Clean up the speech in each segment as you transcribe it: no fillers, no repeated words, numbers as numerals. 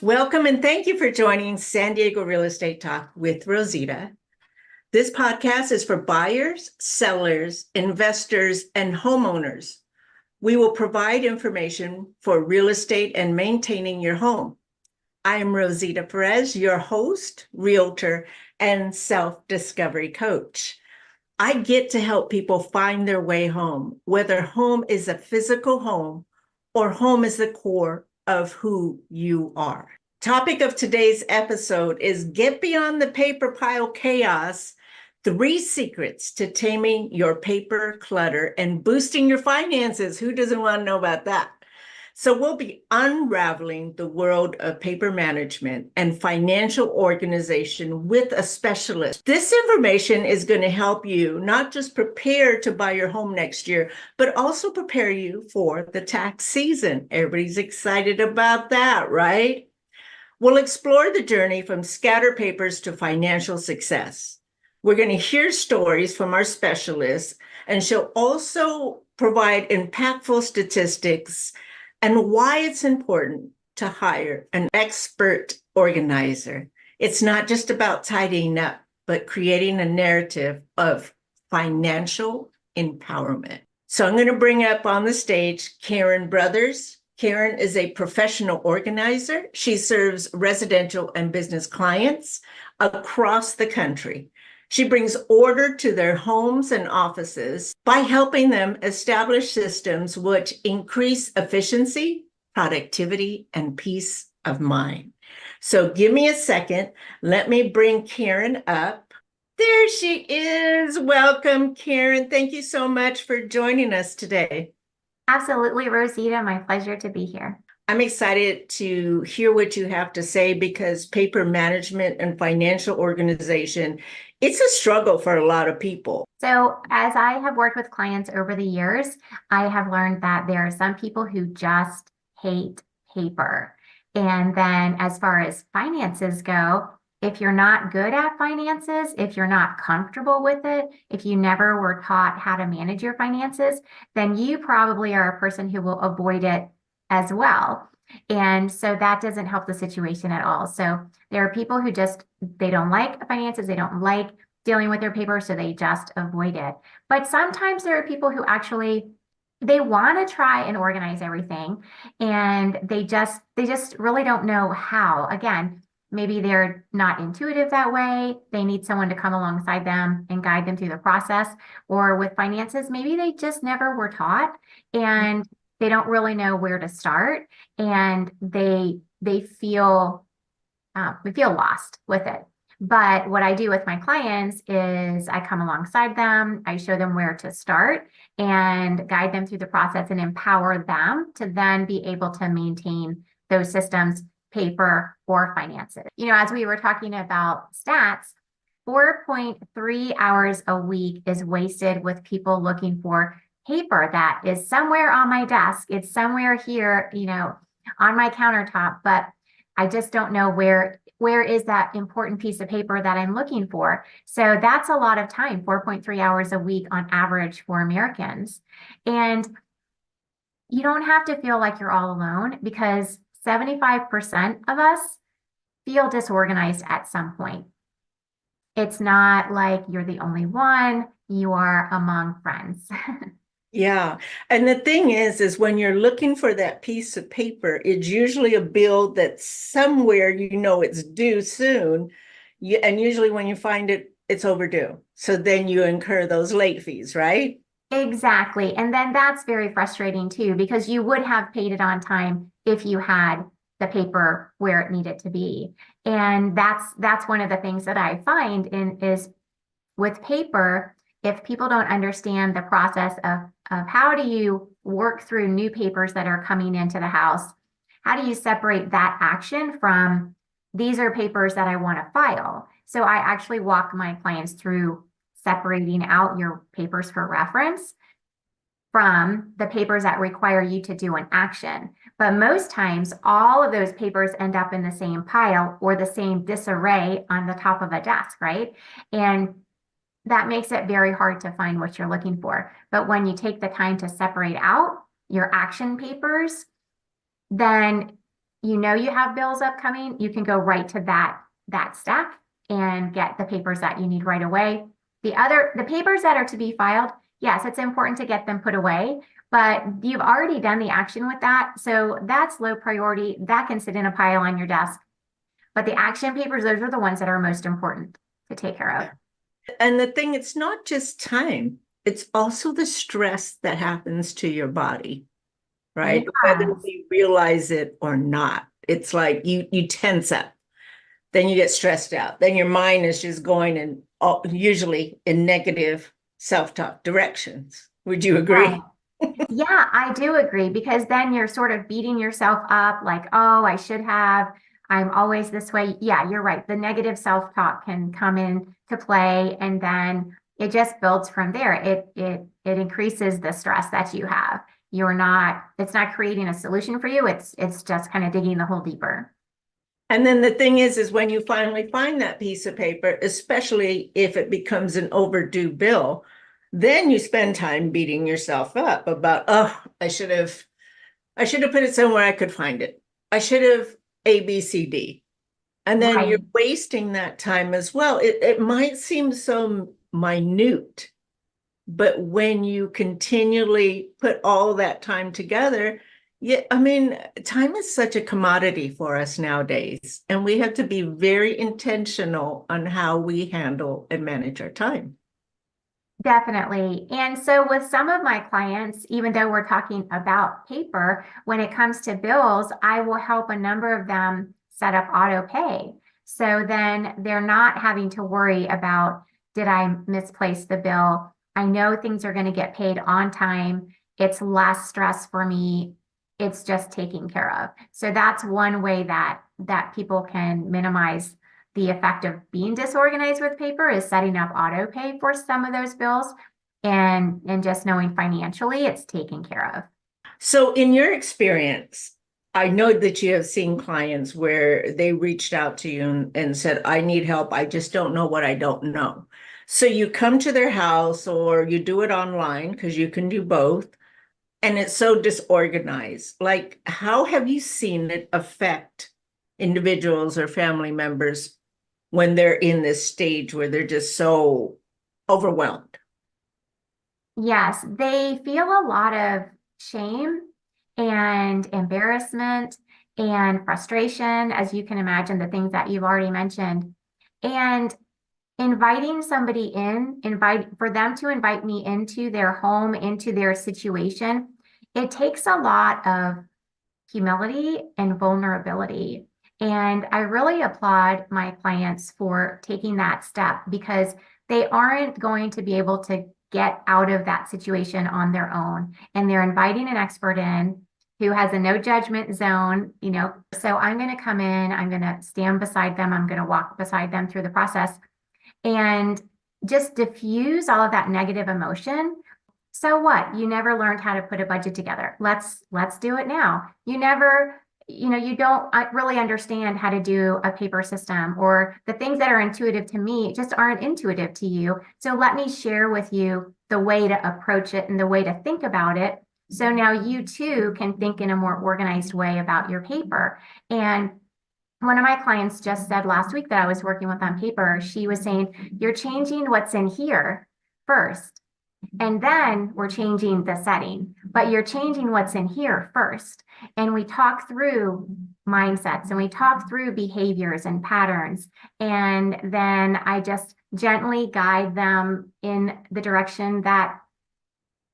Welcome and thank you for joining San Diego Real Estate Talk with Rosita. This podcast is for buyers, sellers, investors, and homeowners. We will provide information for real estate and maintaining your home. I am Rosita Perez, your host, realtor, and self-discovery coach. I get to help people find their way home, whether home is a physical home or home is the core of who you are. Topic of today's episode is Get Beyond the Paper Pile Chaos, 3 secrets to taming your paper clutter and boosting your finances. Who doesn't want to know about that? So we'll be unraveling the world of paper management and financial organization with a specialist. This information is going to help you not just prepare to buy your home next year, but also prepare you for the tax season. Everybody's excited about that, right? We'll explore the journey from scatter papers to financial success. We're going to hear stories from our specialists, and she'll also provide impactful statistics and why it's important to hire an expert organizer. It's not just about tidying up, but creating a narrative of financial empowerment. So I'm going to bring up on the stage Karen Brothers. Karen is a professional organizer. She serves residential and business clients across the country. She brings order to their homes and offices by helping them establish systems which increase efficiency, productivity, and peace of mind. So give me a second. Let me bring Karen up. There she is. Welcome, Karen. Thank you so much for joining us today. Absolutely, Rosita. My pleasure to be here. I'm excited to hear what you have to say because paper management and financial organization, it's a struggle for a lot of people. So as I have worked with clients over the years, I have learned that there are some people who just hate paper. And then as far as finances go, if you're not good at finances, if you're not comfortable with it, if you never were taught how to manage your finances, then you probably are a person who will avoid it as well. And so that doesn't help the situation at all. So there are people who they don't like finances, they don't like dealing with their paper, so they just avoid it. But sometimes there are people who actually they want to try and organize everything, and they just really don't know how. Again, maybe they're not intuitive that way. They need someone to come alongside them and guide them through the process. Or with finances, maybe they just never were taught and they don't really know where to start, and they feel lost with it. But what I do with my clients is I come alongside them, I show them where to start and guide them through the process and empower them to then be able to maintain those systems, paper or finances. As we were talking about stats, 4.3 hours a week is wasted with people looking for paper that is somewhere on my desk. It's somewhere here, on my countertop, but I just don't know where is that important piece of paper that I'm looking for. So that's a lot of time, 4.3 hours a week on average for Americans. And you don't have to feel like you're all alone, because 75% of us feel disorganized at some point. It's not like you're the only one, you are among friends. Yeah. And the thing is when you're looking for that piece of paper, it's usually a bill that's somewhere, it's due soon. And usually when you find it, it's overdue. So then you incur those late fees, right? Exactly. And then that's very frustrating too, because you would have paid it on time if you had the paper where it needed to be. And that's one of the things that I find is with paper, if people don't understand the process of how do you work through new papers that are coming into the house, how do you separate that action from these are papers that I want to file? So I actually walk my clients through separating out your papers for reference from the papers that require you to do an action. But most times, all of those papers end up in the same pile or the same disarray on the top of a desk, right? And that makes it very hard to find what you're looking for. But when you take the time to separate out your action papers, then you know you have bills upcoming, you can go right to that stack and get the papers that you need right away. The papers that are to be filed, yes, it's important to get them put away, but you've already done the action with that. So that's low priority. That can sit in a pile on your desk. But the action papers, those are the ones that are most important to take care of. And the thing, it's not just time, it's also the stress that happens to your body, right? Whether Yes. we realize it or not. It's like you tense up, then you get stressed out, then your mind is just going in usually in negative self-talk directions. Would you agree? Right. Yeah, I do agree because then you're sort of beating yourself up like, oh, I should have. I'm always this way. Yeah, you're right. The negative self-talk can come in to play and then it just builds from there. It increases the stress that you have. It's not creating a solution for you. It's just kind of digging the hole deeper. And then the thing is when you finally find that piece of paper, especially if it becomes an overdue bill, then you spend time beating yourself up about, oh, I should have put it somewhere I could find it. I should have A, B, C, D. And then you're Right. wasting that time as well. It might seem so minute, but when you continually put all that time together, yeah, I mean, time is such a commodity for us nowadays, and we have to be very intentional on how we handle and manage our time. Definitely. And so with some of my clients, even though we're talking about paper, when it comes to bills, I will help a number of them set up auto pay. So then they're not having to worry about, did I misplace the bill? I know things are going to get paid on time. It's less stress for me. It's just taken care of. So that's one way that people can minimize the effect of being disorganized with paper is setting up auto pay for some of those bills and just knowing financially it's taken care of. So, in your experience, I know that you have seen clients where they reached out to you and said, I need help. I just don't know what I don't know. So, you come to their house or you do it online because you can do both, and it's so disorganized. Like, how have you seen it affect individuals or family members when they're in this stage where they're just so overwhelmed? Yes, they feel a lot of shame and embarrassment and frustration, as you can imagine, the things that you've already mentioned. And inviting somebody for them to invite me into their home, into their situation, it takes a lot of humility and vulnerability. And I really applaud my clients for taking that step because they aren't going to be able to get out of that situation on their own. And they're inviting an expert in who has a no judgment zone, So I'm going to come in, I'm going to stand beside them, I'm going to walk beside them through the process and just diffuse all of that negative emotion. So what? You never learned how to put a budget together. Let's do it now. You don't really understand how to do a paper system or the things that are intuitive to me just aren't intuitive to you. So let me share with you the way to approach it and the way to think about it. So now you too can think in a more organized way about your paper. And one of my clients just said last week that I was working with on paper, she was saying, you're changing what's in here first. And then we're changing the setting, but you're changing what's in here first. And we talk through mindsets and we talk through behaviors and patterns. And then I just gently guide them in the direction that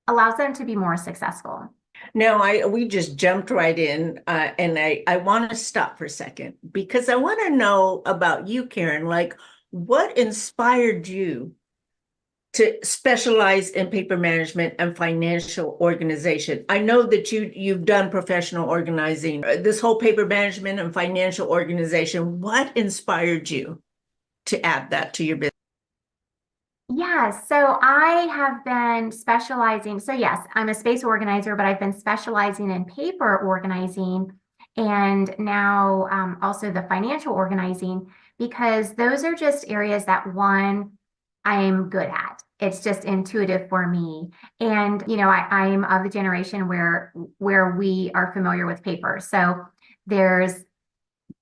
allows them to be more successful. No, we just jumped right in, and I want to stop for a second because I want to know about you, Karen. Like, what inspired you to specialize in paper management and financial organization? I know that you've done professional organizing. This whole paper management and financial organization, what inspired you to add that to your business? Yeah, so I have been specializing. So, yes, I'm a space organizer, but I've been specializing in paper organizing and now also the financial organizing because those are just areas that one, I'm good at. It's just intuitive for me. And, I'm of the generation where we are familiar with paper. So There's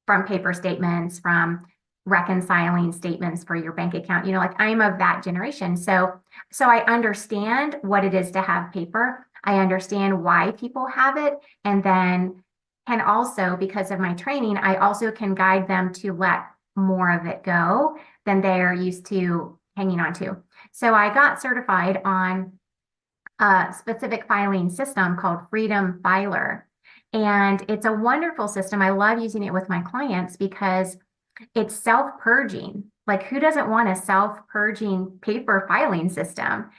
from paper statements, from reconciling statements for your bank account. Like I'm of that generation. So I understand what it is to have paper. I understand why people have it. And then can also, because of my training, I also can guide them to let more of it go than they're used to hanging on to. So I got certified on a specific filing system called Freedom Filer. And it's a wonderful system. I love using it with my clients because it's self-purging. Like, who doesn't want a self-purging paper filing system?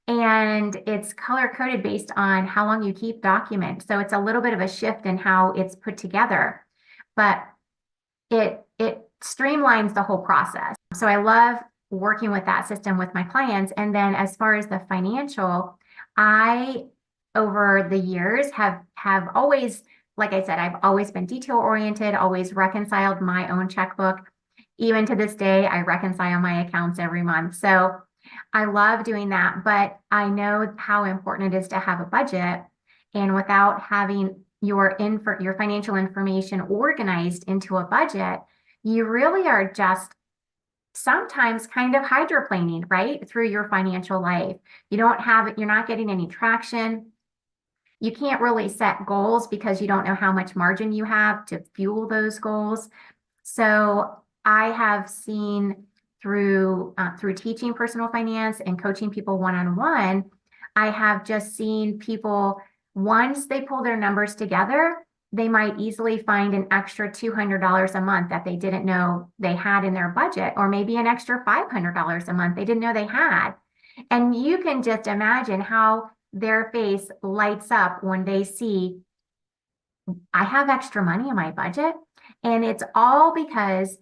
And it's color-coded based on how long you keep documents. So it's a little bit of a shift in how it's put together, but it streamlines the whole process. So I love working with that system with my clients. And then as far as the financial, I, over the years, have always, like I said, I've always been detail oriented, always reconciled my own checkbook. Even to this day, I reconcile my accounts every month. So I love doing that, but I know how important it is to have a budget. And without having your financial information organized into a budget, you really are just sometimes kind of hydroplaning, right, through your financial life. You don't have it, you're not getting any traction. You can't really set goals because you don't know how much margin you have to fuel those goals. So I have seen through teaching personal finance and coaching people one-on-one, I have just seen people, once they pull their numbers together, they might easily find an extra $200 a month that they didn't know they had in their budget, or maybe an extra $500 a month they didn't know they had. And you can just imagine how their face lights up when they see, I have extra money in my budget. And it's all because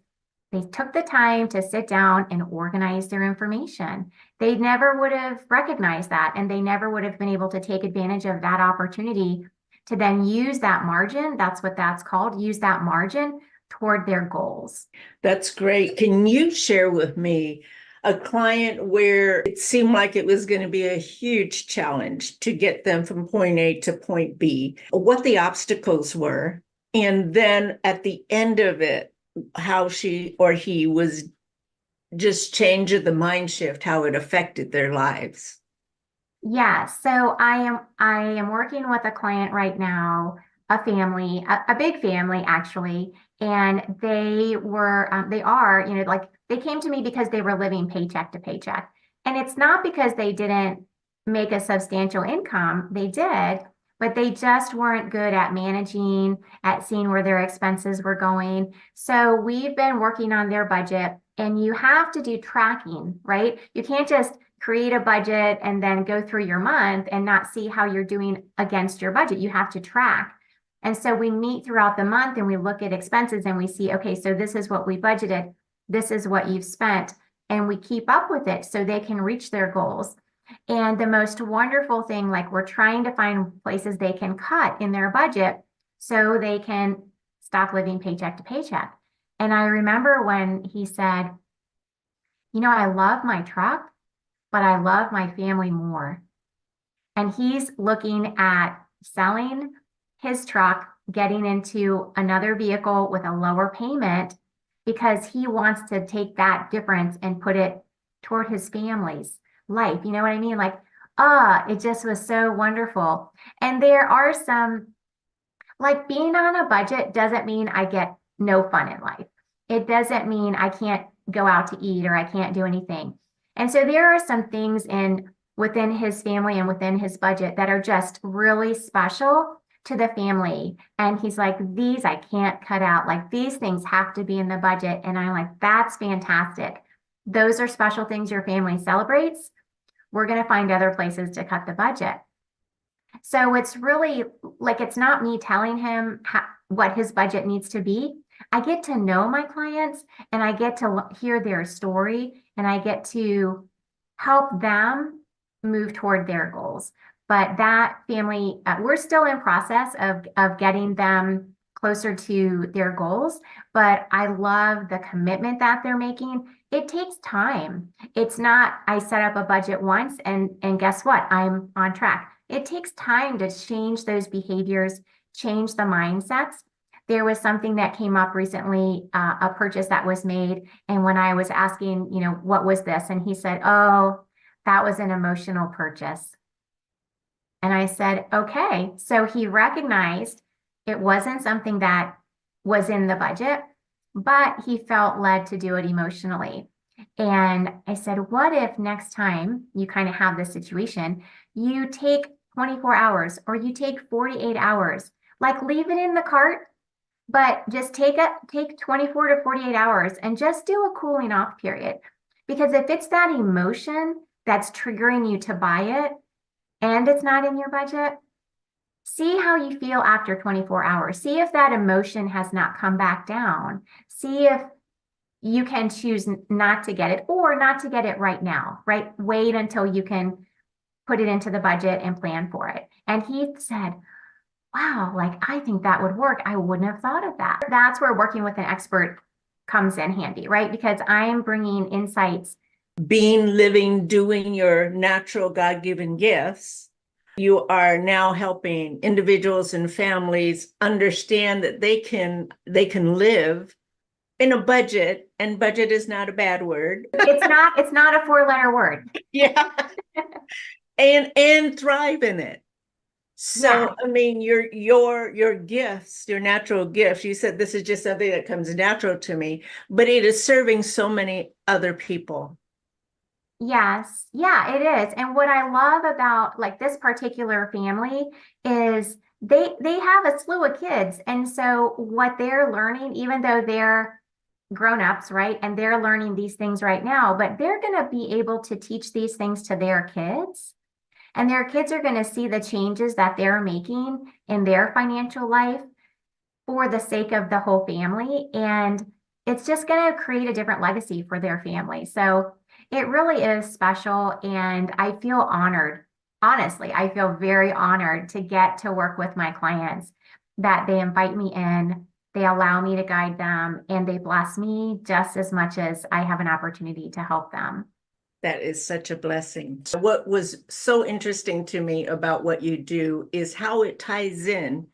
they took the time to sit down and organize their information. They never would have recognized that, and they never would have been able to take advantage of that opportunity to then use that margin. That's what that's called, use that margin toward their goals. That's great. Can you share with me a client where it seemed like it was going to be a huge challenge to get them from point A to point B, what the obstacles were, and then at the end of it, how she or he was just changing the mind shift, how it affected their lives? Yeah, so I am working with a client right now, a family, a big family actually, and they are, like they came to me because they were living paycheck to paycheck. And it's not because they didn't make a substantial income, they did, but they just weren't good at managing, at seeing where their expenses were going. So we've been working on their budget, and you have to do tracking, right? You can't just create a budget and then go through your month and not see how you're doing against your budget. You have to track. And so we meet throughout the month and we look at expenses and we see, okay, so this is what we budgeted. This is what you've spent. And we keep up with it so they can reach their goals. And the most wonderful thing, like we're trying to find places they can cut in their budget so they can stop living paycheck to paycheck. And I remember when he said, I love my truck, but I love my family more. And he's looking at selling his truck, getting into another vehicle with a lower payment because he wants to take that difference and put it toward his family's life. You know what I mean? Like, it just was so wonderful. And there are some, like being on a budget doesn't mean I get no fun in life. It doesn't mean I can't go out to eat or I can't do anything. And so there are some things within his family and within his budget that are just really special to the family. And he's like, these I can't cut out. Like these things have to be in the budget. And I'm like, that's fantastic. Those are special things your family celebrates. We're going to find other places to cut the budget. So it's really like, it's not me telling him what his budget needs to be. I get to know my clients and I get to hear their story and I get to help them move toward their goals. But that family, we're still in process of getting them closer to their goals. But I love the commitment that they're making. It takes time. It's not, I set up a budget once and guess what? I'm on track. It takes time to change those behaviors, change the mindsets. There was something that came up recently, a purchase that was made. And when I was asking, what was this? And he said, oh, that was an emotional purchase. And I said, okay. So he recognized it wasn't something that was in the budget, but he felt led to do it emotionally. And I said, what if next time you kind of have this situation, you take 24 hours or you take 48 hours, like leave it in the cart, but just take 24 to 48 hours and just do a cooling off period. Because if it's that emotion that's triggering you to buy it and it's not in your budget, see how you feel after 24 hours. See if that emotion has not come back down. See if you can choose not to get it or not to get it right now, right? Wait until you can put it into the budget and plan for it. And he said, wow, like I think that would work. I wouldn't have thought of that. That's where working with an expert comes in handy, right? Because I'm bringing insights. Being, living, doing your natural God-given gifts, you are now helping individuals and families understand that they can live in a budget, and budget is not a bad word. It's not a 4-letter word. Yeah. and thrive in it. So, Yeah. I mean, your gifts, your natural gifts, you said this is just something that comes natural to me, but it is serving so many other people. Yes. Yeah, it is. And what I love about like this particular family is they have a slew of kids. And so what they're learning, even though they're grown-ups, right? And they're learning these things right now, but they're going to be able to teach these things to their kids. And their kids are going to see the changes that they're making in their financial life for the sake of the whole family. And it's just going to create a different legacy for their family. So it really is special. And I feel honored. Honestly, I feel very honored to get to work with my clients, that they invite me in, they allow me to guide them, and they bless me just as much as I have an opportunity to help them. That is such a blessing. What was so interesting to me about what you do is how it ties in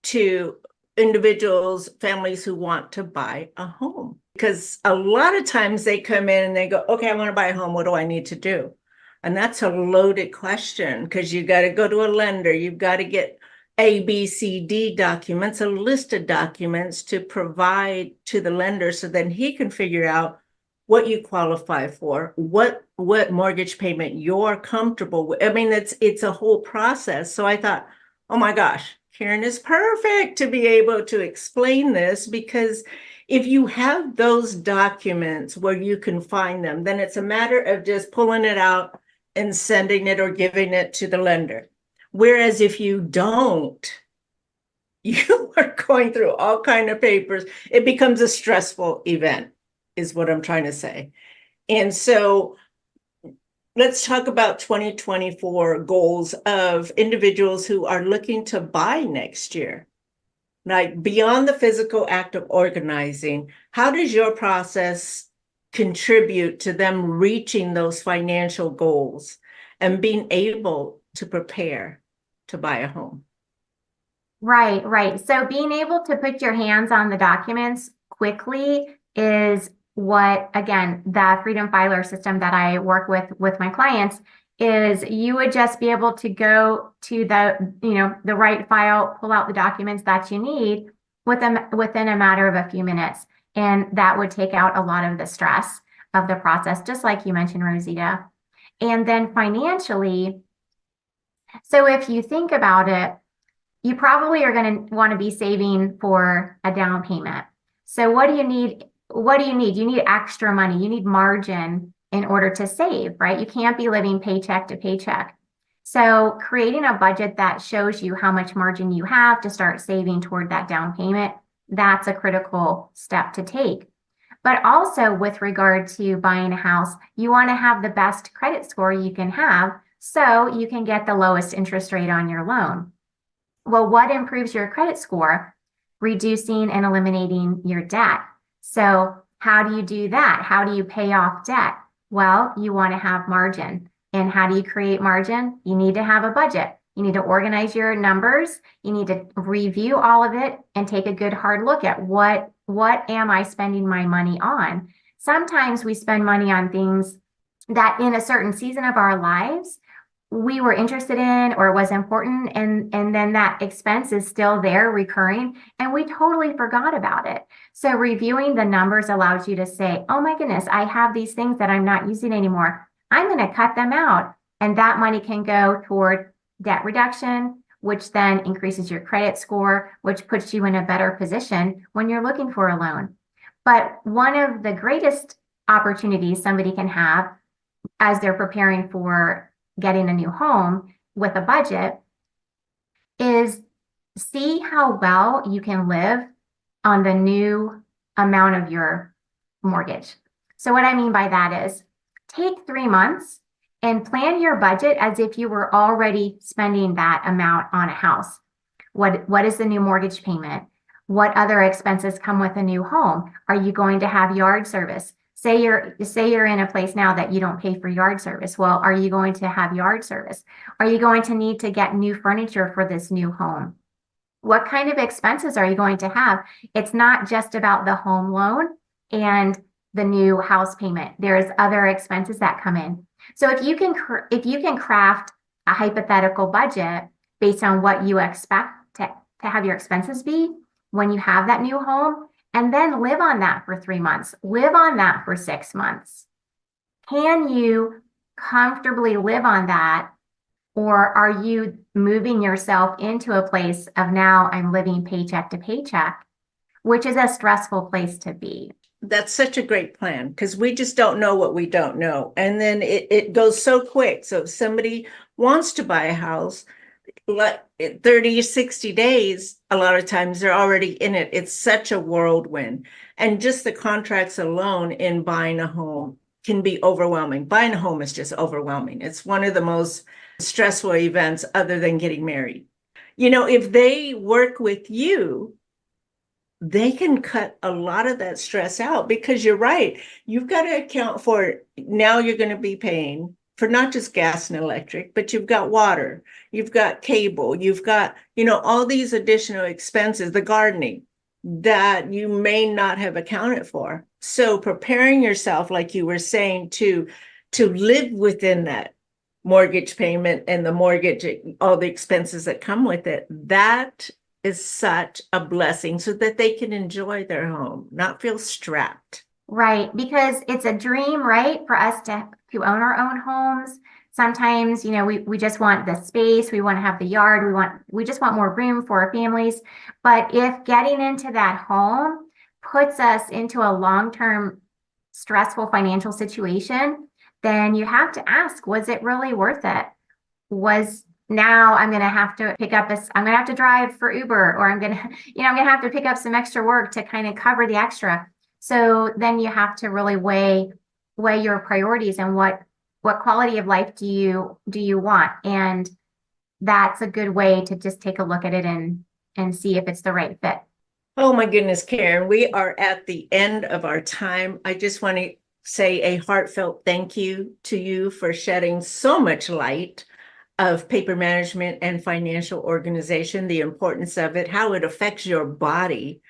to individuals, families who want to buy a home. Because a lot of times they come in and they go, okay, I want to buy a home. What do I need to do? And that's a loaded question, because you got to go to a lender. You've got to get A, B, C, D documents, a list of documents to provide to the lender so then he can figure out what you qualify for, what mortgage payment you're comfortable with. I mean, it's a whole process. So I thought, oh my gosh, Karen is perfect to be able to explain this, because if you have those documents where you can find them, then it's a matter of just pulling it out and sending it or giving it to the lender. Whereas if you don't, you are going through all kinds of papers. It becomes a stressful event, is what I'm trying to say. And so let's talk about 2024 goals of individuals who are looking to buy next year. Like beyond the physical act of organizing, how does your process contribute to them reaching those financial goals and being able to prepare to buy a home? Right, right. So being able to put your hands on the documents quickly is what, again, the Freedom Filer system that I work with my clients is you would just be able to go to the right file, pull out the documents that you need within a matter of a few minutes. And that would take out a lot of the stress of the process, just like you mentioned, Rosita. And then financially, so if you think about it, you probably are going to want to be saving for a down payment. So what do you need? What do you need? You need extra money. You need margin in order to save, right? You can't be living paycheck to paycheck. So creating a budget that shows you how much margin you have to start saving toward that down payment, that's a critical step to take. But also with regard to buying a house, you want to have the best credit score you can have so you can get the lowest interest rate on your loan. Well, what improves your credit score? Reducing and eliminating your debt. So how do you do that? How do you pay off debt? Well, you want to have margin. And how do you create margin? You need to have a budget. You need to organize your numbers. You need to review all of it and take a good hard look at what am I spending my money on? Sometimes we spend money on things that in a certain season of our lives we were interested in or was important, and then that expense is still there recurring and we totally forgot about it. So reviewing the numbers allows you to say, oh my goodness, I have these things that I'm not using anymore. I'm going to cut them out, and that money can go toward debt reduction, which then increases your credit score, which puts you in a better position when you're looking for a loan. But one of the greatest opportunities somebody can have as they're preparing for getting a new home with a budget is see how well you can live on the new amount of your mortgage. So what I mean by that is take 3 months and plan your budget as if you were already spending that amount on a house. What is the new mortgage payment? What other expenses come with a new home? Are you going to have yard service? Say you're in a place now that you don't pay for yard service. Well, are you going to have yard service? Are you going to need to get new furniture for this new home? What kind of expenses are you going to have? It's not just about the home loan and the new house payment. There's other expenses that come in. So if you can craft a hypothetical budget based on what you expect to have your expenses be when you have that new home, and then live on that for 3 months, live on that for 6 months. Can you comfortably live on that? Or are you moving yourself into a place of now I'm living paycheck to paycheck, which is a stressful place to be? That's such a great plan, because we just don't know what we don't know. And then it goes so quick. So if somebody wants to buy a house, like 30, 60 days, a lot of times they're already in it. It's such a whirlwind. And just the contracts alone in buying a home can be overwhelming. Buying a home is just overwhelming. It's one of the most stressful events other than getting married. If they work with you, they can cut a lot of that stress out, because you're right. You've got to account for it. Now you're going to be paying for not just gas and electric, but you've got water, you've got cable, you've got, all these additional expenses, the gardening that you may not have accounted for. So preparing yourself, like you were saying, to live within that mortgage payment and the mortgage, all the expenses that come with it, that is such a blessing, so that they can enjoy their home, not feel strapped. Right, because it's a dream, right, for us to own our own homes. Sometimes, we just want the space, we want to have the yard, we just want more room for our families. But if getting into that home puts us into a long-term stressful financial situation, then you have to ask, was it really worth it? Now I'm going to have to I'm going to have to drive for Uber, or I'm going to have to pick up some extra work to kind of cover the extra. So then you have to really weigh your priorities and what quality of life do you want? And that's a good way to just take a look at it and see if it's the right fit. Oh my goodness, Karen, we are at the end of our time. I just want to say a heartfelt thank you to you for shedding so much light of paper management and financial organization, the importance of it, how it affects your body,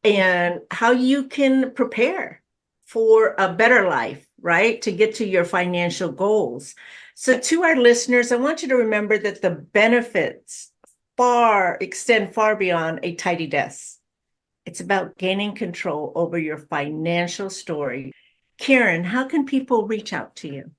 and how you can prepare for a better life, right? To get to your financial goals. So to our listeners, I want you to remember that the benefits extend far beyond a tidy desk. It's about gaining control over your financial story. Karen, how can people reach out to you?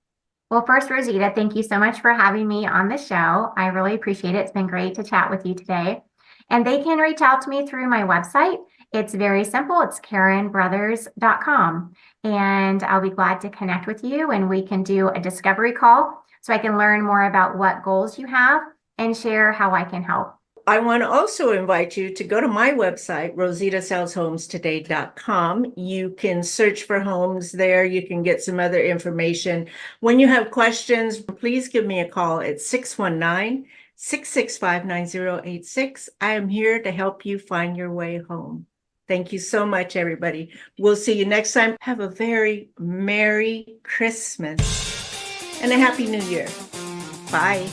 Well, first, Rosita, thank you so much for having me on the show. I really appreciate it. It's been great to chat with you today. And they can reach out to me through my website. It's very simple. It's KarenBrothers.com. And I'll be glad to connect with you, and we can do a discovery call so I can learn more about what goals you have and share how I can help. I want to also invite you to go to my website, rositasellshomestoday.com. You can search for homes there. You can get some other information. When you have questions, please give me a call at 619-665-9086. I am here to help you find your way home. Thank you so much, everybody. We'll see you next time. Have a very Merry Christmas and a Happy New Year. Bye.